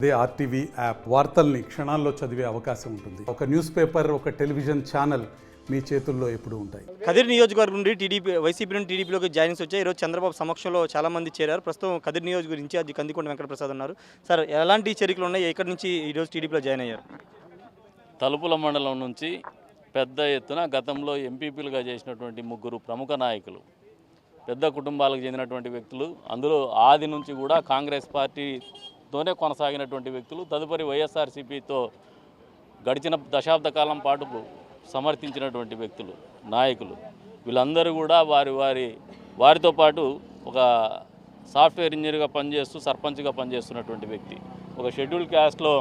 అదే RTV app వార్తల్ని క్షణాల్లో చదివే అవకాశం ఉంటుంది. ఒక న్యూస్ పేపర్, ఒక టెలివిజన్ ఛానల్ మీ చేతుల్లో ఎప్పుడూ ఉంటాయి. కదిరి నియోజకవర్గం నుండి వైసీపీ నుండి టీడీపీలోకి జాయినింగ్స్ వచ్చాయి. ఈరోజు చంద్రబాబు సమక్షంలో చాలా మంది చేరారు. ప్రస్తుతం కదిరి నియోజకవర్గం ఇన్ఛార్జి కందికొండ వెంకటప్రసాద్ ఉన్నారు. సార్, ఎలాంటి చర్యలు ఉన్నాయి? ఎక్కడి నుంచి ఈరోజు టీడీపీలో జాయిన్ అయ్యారు? తలుపుల మండలం నుంచి పెద్ద ఎత్తున గతంలో ఎంపీపీలుగా చేసినటువంటి ముగ్గురు ప్రముఖ నాయకులు, పెద్ద కుటుంబాలకు చెందినటువంటి వ్యక్తులు, అందులో ఆది నుంచి కూడా కాంగ్రెస్ పార్టీతోనే కొనసాగినటువంటి వ్యక్తులు, తదుపరి వైఎస్ఆర్సీపీతో గడిచిన దశాబ్ద కాలం పాటు సమర్థించినటువంటి వ్యక్తులు, నాయకులు, వీళ్ళందరూ కూడా వారితో పాటు ఒక సాఫ్ట్వేర్ ఇంజనీర్గా పనిచేస్తూ సర్పంచ్గా పనిచేస్తున్నటువంటి వ్యక్తి, ఒక షెడ్యూల్ క్యాస్ట్లో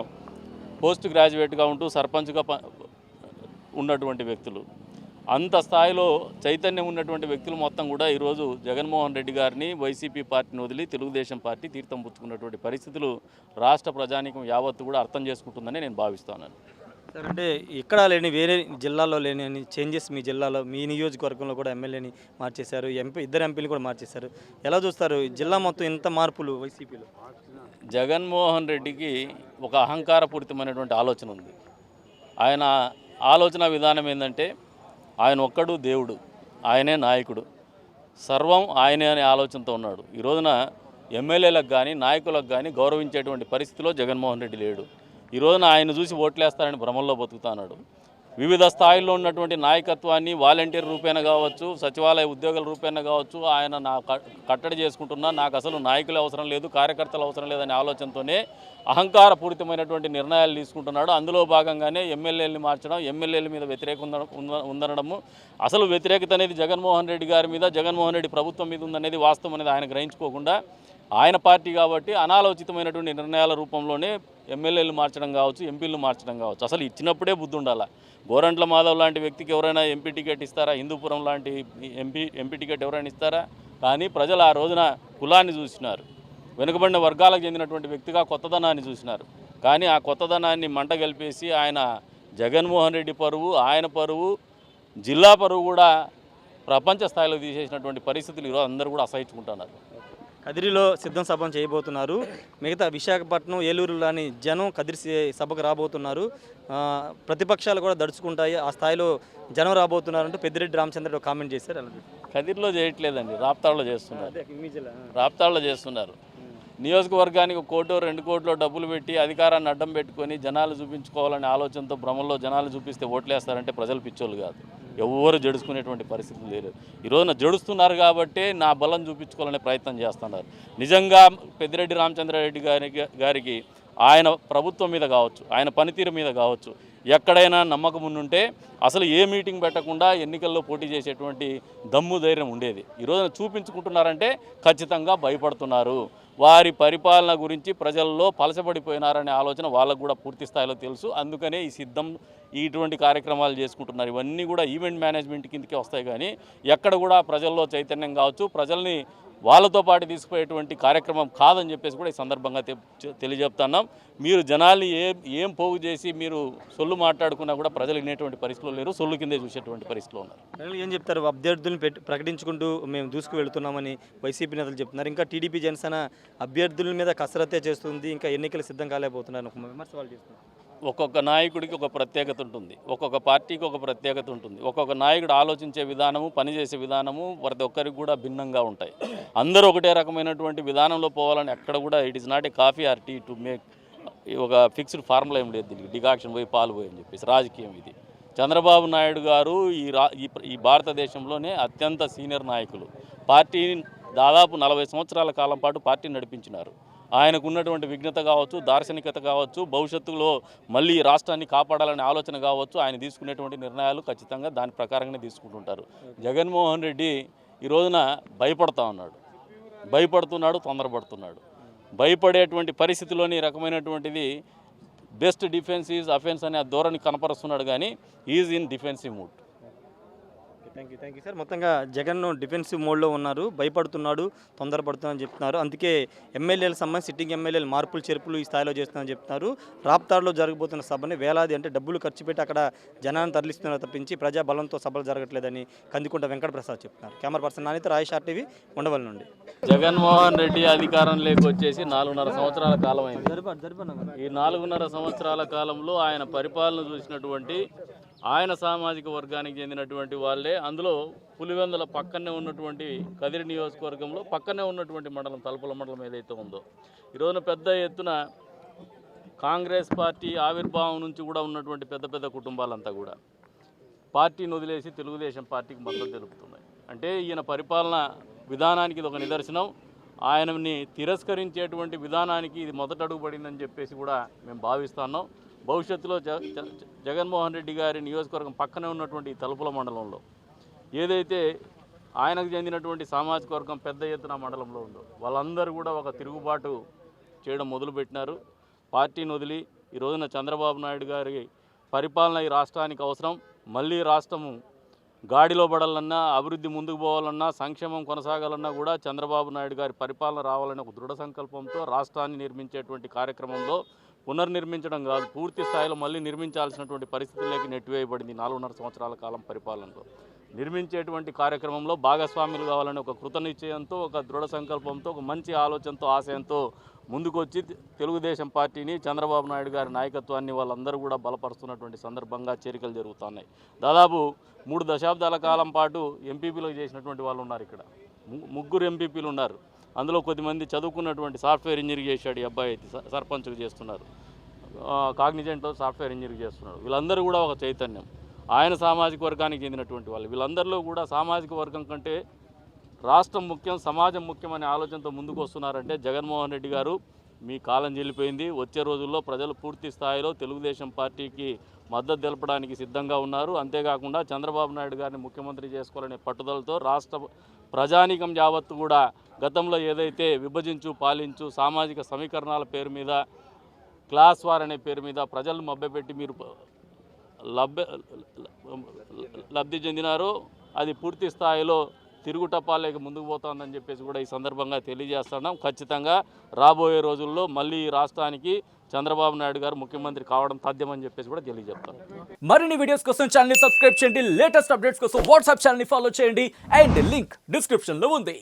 పోస్ట్ గ్రాడ్యుయేట్గా ఉంటూ సర్పంచ్గా ఉన్నటువంటి వ్యక్తులు, అంత స్థాయిలో చైతన్యం ఉన్నటువంటి వ్యక్తులు మొత్తం కూడా ఈరోజు జగన్మోహన్ రెడ్డి గారిని, వైసీపీ పార్టీని వదిలి తెలుగుదేశం పార్టీ తీర్థం పుచ్చుకున్నటువంటి పరిస్థితులు రాష్ట్ర ప్రజానీకం యావత్తు కూడా అర్థం చేసుకుంటుందని నేను భావిస్తున్నాను. సార్, అంటే ఇక్కడ లేని వేరే జిల్లాల్లో లేని చేంజెస్ మీ జిల్లాలో, మీ నియోజకవర్గంలో కూడా ఎమ్మెల్యేని మార్చేశారు, ఇద్దరు ఎంపీలు కూడా మార్చేశారు. ఎలా చూస్తారు జిల్లా మొత్తం ఇంత మార్పులు వైసీపీలో? జగన్మోహన్ రెడ్డికి ఒక అహంకారపూరితమైనటువంటి ఆలోచన ఉంది. ఆయన ఆలోచన విధానం ఏంటంటే ఆయన ఒక్కడు దేవుడు, ఆయనే నాయకుడు, సర్వం ఆయనే అనే ఆలోచనతో ఉన్నాడు. ఈ రోజున ఎమ్మెల్యేలకు కానీ నాయకులకు కానీ గౌరవించేటువంటి పరిస్థితిలో జగన్మోహన్ రెడ్డి లేడు. ఈ రోజున ఆయన చూసి ఓట్లేస్తారని భ్రమంలో బతుకుతున్నాడు. వివిధ స్థాయిల్లో ఉన్నటువంటి నాయకత్వాన్ని వాలంటీర్ రూపేణ కావచ్చు, సచివాలయ ఉద్యోగుల రూపేణ కావచ్చు, ఆయన నా కట్టడి చేసుకుంటున్నా, నాకు అసలు నాయకులు అవసరం లేదు, కార్యకర్తలు అవసరం లేదనే ఆలోచనతోనే అహంకారపూరితమైన నిర్ణయాలు తీసుకుంటున్నాడు. అందులో భాగంగానే ఎమ్మెల్యేలని మార్చడం, ఎమ్మెల్యేల మీద వ్యతిరేకత ఉందనడము, అసలు వ్యతిరేకత అనేది జగన్మోహన్ రెడ్డి గారి మీద, జగన్మోహన్ రెడ్డి ప్రభుత్వం మీద ఉందనేది వాస్తవం అనేది ఆయన గ్రహించుకోకుండా ఆయన పార్టీ కాబట్టి అనాలోచితమైనటువంటి నిర్ణయాల రూపంలోనే ఎమ్మెల్యేలు మార్చడం కావచ్చు, ఎంపీలు మార్చడం కావచ్చు. అసలు ఇచ్చినప్పుడే బుద్ధి ఉండాలి. గోరంట్ల మాధవ్ లాంటి వ్యక్తికి ఎవరైనా ఎంపీ టికెట్ ఇస్తారా? హిందూపురం లాంటి ఎంపీ టికెట్ ఎవరైనా ఇస్తారా? కానీ ప్రజలు ఆ రోజున కులాన్ని చూసినారు, వెనుకబడిన వర్గాలకు చెందినటువంటి వ్యక్తిగా కొత్తదనాన్ని చూసినారు. కానీ ఆ కొత్తదనాన్ని మంట గెలిపేసి ఆయన జగన్మోహన్ రెడ్డి పరువు, ఆయన పరువు, జిల్లా పరువు కూడా ప్రపంచ స్థాయిలో తీసేసినటువంటి పరిస్థితులు ఈరోజు అందరూ కూడా అసహించుకుంటున్నారు. కదిరిలో సిద్ధం సభ చేయబోతున్నారు. మిగతా విశాఖపట్నం, ఏలూరులోని జనం కదిరి సభకు రాబోతున్నారు. ప్రతిపక్షాలు కూడా దడుచుకుంటాయి, ఆ స్థాయిలో జనం రాబోతున్నారంటూ పెద్దిరెడ్డి రామచంద్రరావు కామెంట్ చేశారు. అలాగే కదిరిలో చేయట్లేదండి, రాప్తాడులో చేస్తున్నారు. నియోజకవర్గానికి 1 కోటో 2 కోట్లో డబ్బులు పెట్టి అధికారాన్ని అడ్డం పెట్టుకొని జనాలు చూపించుకోవాలనే ఆలోచనతో భ్రమంలో జనాలు చూపిస్తే ఓట్లేస్తారంటే ప్రజలు పిచ్చోళ్ళు కాదు, ఎవరు జడుచుకునేటువంటి పరిస్థితి లేదు. ఈరోజున జడుస్తున్నారు కాబట్టి నా బలం చూపించుకోవాలనే ప్రయత్నం చేస్తున్నారు. నిజంగా పెద్దిరెడ్డి రామచంద్రారెడ్డి గారికి ఆయన ప్రభుత్వం మీద కావచ్చు, ఆయన పనితీరు మీద కావచ్చు, ఎక్కడైనా నమ్మకం ఉండుంటే అసలు ఏ మీటింగ్ పెట్టకుండా ఎన్నికల్లో పోటీ చేసేటువంటి దమ్ము ధైర్యం ఉండేది. ఈరోజున చూపించుకుంటున్నారంటే ఖచ్చితంగా భయపడుతున్నారు. వారి పరిపాలన గురించి ప్రజల్లో పలసపడిపోయినారనే ఆలోచన వాళ్ళకు కూడా పూర్తి స్థాయిలో తెలుసు. అందుకనే ఈ ఇటువంటి కార్యక్రమాలు చేసుకుంటున్నారు. ఇవన్నీ కూడా ఈవెంట్ మేనేజ్మెంట్ కిందకే వస్తాయి. కానీ ఎక్కడ కూడా ప్రజల్లో చైతన్యం కావచ్చు, ప్రజల్ని వాళ్ళతో పాటు తీసుకుపోయేటువంటి కార్యక్రమం కాదని చెప్పేసి కూడా ఈ సందర్భంగా తెలియజెప్తున్నాం. మీరు జనాల్ని ఏం పోగు చేసి మీరు సొల్లు మాట్లాడుకున్నా కూడా ప్రజలు వినేటువంటి పరిస్థితులు లేరు, సొల్లు కిందే చూసేటువంటి పరిస్థితులు ఉన్నారు. ఏం చెప్తారు? అభ్యర్థులను ప్రకటించుకుంటూ మేము దూసుకు వెళుతున్నామని వైసీపీ నేతలు చెప్తున్నారు. ఇంకా టీడీపీ జనసేన అభ్యర్థుల మీద కసరత్తే చేస్తుంది, ఇంకా ఎన్నికలు సిద్ధం కాలేకపోతున్నారు విమర్శ వాళ్ళు చేస్తున్నారు. ఒక్కొక్క నాయకుడికి ఒక ప్రత్యేకత ఉంటుంది, ఒక్కొక్క పార్టీకి ఒక ప్రత్యేకత ఉంటుంది. ఒక్కొక్క నాయకుడు ఆలోచించే విధానము, పనిచేసే విధానము ప్రతి ఒక్కరికి కూడా భిన్నంగా ఉంటాయి. అందరూ ఒకటే రకమైనటువంటి విధానంలో పోవాలని ఎక్కడ కూడా it is not a coffee or tea to make ఒక ఫిక్స్డ్ ఫార్ములా ఏం లేదు. దీనికి డికాక్షన్ పోయి పాలు పోయి అని చెప్పేసి రాజకీయం ఇది. చంద్రబాబు నాయుడు గారు ఈ భారతదేశంలోనే అత్యంత సీనియర్ నాయకులు. పార్టీని దాదాపు 40 సంవత్సరాల కాలం పాటు పార్టీని నడిపించినారు. ఆయనకు ఉన్నటువంటి విఘ్నత కావచ్చు, దార్శనికత కావచ్చు, భవిష్యత్తులో మళ్ళీ రాష్ట్రాన్ని కాపాడాలనే ఆలోచన కావచ్చు, ఆయన తీసుకునేటువంటి నిర్ణయాలు ఖచ్చితంగా దాని ప్రకారంగానే తీసుకుంటుంటారు. జగన్మోహన్ రెడ్డి ఈ రోజున భయపడుతున్నాడు, తొందరపడుతున్నాడు. భయపడేటువంటి పరిస్థితిలోని రకమైనటువంటిది బెస్ట్ డిఫెన్స్ ఈజ్ అఫెన్స్ అనే ధోరణి కనపరుస్తున్నాడు. కానీ is in defensive mood. Thank you sir. మొత్తంగా జగన్ డిఫెన్సివ్ మోడ్లో ఉన్నారు, భయపడుతున్నాడు, తొందరపడుతున్నారని చెప్తున్నారు. అందుకే ఎమ్మెల్యేలకు సంబంధించి సిట్టింగ్ ఎమ్మెల్యేలు మార్పులు చేర్పులు ఈ స్థాయిలో చేస్తున్నారని చెప్తున్నారు. రాప్తాడులో జరగబోతున్న సభని వేలాది అంటే డబ్బులు ఖర్చు పెట్టి అక్కడ జనాన్ని తరలిస్తున్నారు తప్పించి ప్రజా బలంతో సభలు జరగట్లేదని కందికుంట వెంకటప్రసాద్ చెప్తున్నారు. Camera person నానితో Rayesh RTV Undavalli నుండి. జగన్మోహన్ రెడ్డి అధికారంలోకి వచ్చేసి 4.5 సంవత్సరాల కాలం అయింది. ఈ 4.5 సంవత్సరాల కాలంలో ఆయన పరిపాలన చూసినటువంటి ఆయన సామాజిక వర్గానికి చెందినటువంటి వాళ్ళే, అందులో పులివెందుల పక్కనే ఉన్నటువంటి కదిరి నియోజకవర్గంలో పక్కనే ఉన్నటువంటి మండలం తలుపుల మండలం ఏదైతే ఉందో, ఈరోజున పెద్ద ఎత్తున కాంగ్రెస్ పార్టీ ఆవిర్భావం నుంచి కూడా ఉన్నటువంటి పెద్ద పెద్ద కుటుంబాలంతా కూడా పార్టీని వదిలేసి తెలుగుదేశం పార్టీకి మద్దతు తెలుపుతున్నాయి. అంటే ఈయన పరిపాలన విధానానికి ఇది ఒక నిదర్శనం. ఆయనని తిరస్కరించేటువంటి విధానానికి ఇది మొదట అడుగుపడిందని చెప్పేసి కూడా మేము భావిస్తున్నాం. భవిష్యత్తులో జగన్మోహన్ రెడ్డి గారి నియోజకవర్గం పక్కనే ఉన్నటువంటి తలుపుల మండలంలో ఏదైతే ఆయనకు చెందినటువంటి సామాజిక వర్గం పెద్ద ఎత్తున మండలంలో ఉందో వాళ్ళందరూ కూడా ఒక తిరుగుబాటు చేయడం మొదలుపెట్టినారు. పార్టీని వదిలి ఈ రోజున చంద్రబాబు నాయుడు గారి పరిపాలన ఈ రాష్ట్రానికి అవసరం, మళ్ళీ రాష్ట్రము గాడిలో పడాలన్నా, అభివృద్ధి ముందుకు పోవాలన్నా, సంక్షేమం కొనసాగాలన్నా కూడా చంద్రబాబు నాయుడు గారి పరిపాలన రావాలని ఒక దృఢ సంకల్పంతో రాష్ట్రాన్ని నిర్మించేటువంటి కార్యక్రమంలో పునర్నిర్మించడం కాదు, పూర్తి స్థాయిలో మళ్ళీ నిర్మించాల్సినటువంటి పరిస్థితుల్లోకి నెట్టివేయబడింది 4.5 సంవత్సరాల కాలం పరిపాలనలో. నిర్మించేటువంటి కార్యక్రమంలో భాగస్వాములు కావాలని ఒక కృతనిశ్చయంతో, ఒక దృఢ సంకల్పంతో, ఒక మంచి ఆలోచనతో, ఆశయంతో ముందుకొచ్చి తెలుగుదేశం పార్టీని, చంద్రబాబు నాయుడు గారి నాయకత్వాన్ని వాళ్ళందరూ కూడా బలపరుస్తున్నటువంటి సందర్భంగా చేరికలు జరుగుతున్నాయి. దాదాపు 3 దశాబ్దాల కాలం పాటు ఎంపీపీలు చేసినటువంటి వాళ్ళు ఉన్నారు. ఇక్కడ 3 ఎంపీపీలు ఉన్నారు. అందులో కొద్దిమంది చదువుకున్నటువంటి సాఫ్ట్వేర్ ఇంజనీర్ చేశాడు, ఈ అబ్బాయి అయితే సర్పంచ్గా చేస్తున్నారు, కాగ్నిజెంట్లో సాఫ్ట్వేర్ ఇంజనీర్ చేస్తున్నాడు. వీళ్ళందరూ కూడా ఒక చైతన్యం, ఆయన సామాజిక వర్గానికి చెందినటువంటి వాళ్ళు. వీళ్ళందరిలో కూడా సామాజిక వర్గం కంటే రాష్ట్రం ముఖ్యం, సమాజం ముఖ్యం అనే ఆలోచనతో ముందుకు వస్తున్నారంటే జగన్మోహన్ రెడ్డి గారు మీ కాలం చెల్లిపోయింది. వచ్చే రోజుల్లో ప్రజలు పూర్తి స్థాయిలో తెలుగుదేశం పార్టీకి మద్దతు తెలపడానికి సిద్ధంగా ఉన్నారు. అంతేకాకుండా చంద్రబాబు నాయుడు గారిని ముఖ్యమంత్రి చేసుకోవాలనే పట్టుదలతో రాష్ట్ర ప్రజానీకం యావత్తు కూడా గతంలో ఏదైతే విభజించు పాలించు సామాజిక సమీకరణాల పేరు మీద, క్లాస్ వార్ అనే పేరు మీద ప్రజలను మభ్యపెట్టి మీరు లబ్ధి చెందినారో అది పూర్తి స్థాయిలో తిరుగుటపాలేక ముందుకు పోతుందని చెప్పేసి కూడా ఈ సందర్భంగా తెలియజేస్తున్నాం. ఖచ్చితంగా రాబోయే రోజుల్లో మళ్ళీ ఈ రాష్ట్రానికి చంద్రబాబు నాయుడు గారు ముఖ్యమంత్రి కావడం తథ్యమని చెప్పేసి కూడా తెలియజేస్తాను. మరిన్ని వీడియోస్ కోసం ఛానల్ ని సబ్స్క్రైబ్ చేయండి, లేటెస్ట్ అప్డేట్స్ కోసం వాట్సాప్ ఛానల్ ని ఫాలో చేయండి అండ్ లింక్ డిస్క్రిప్షన్ లో ఉంది.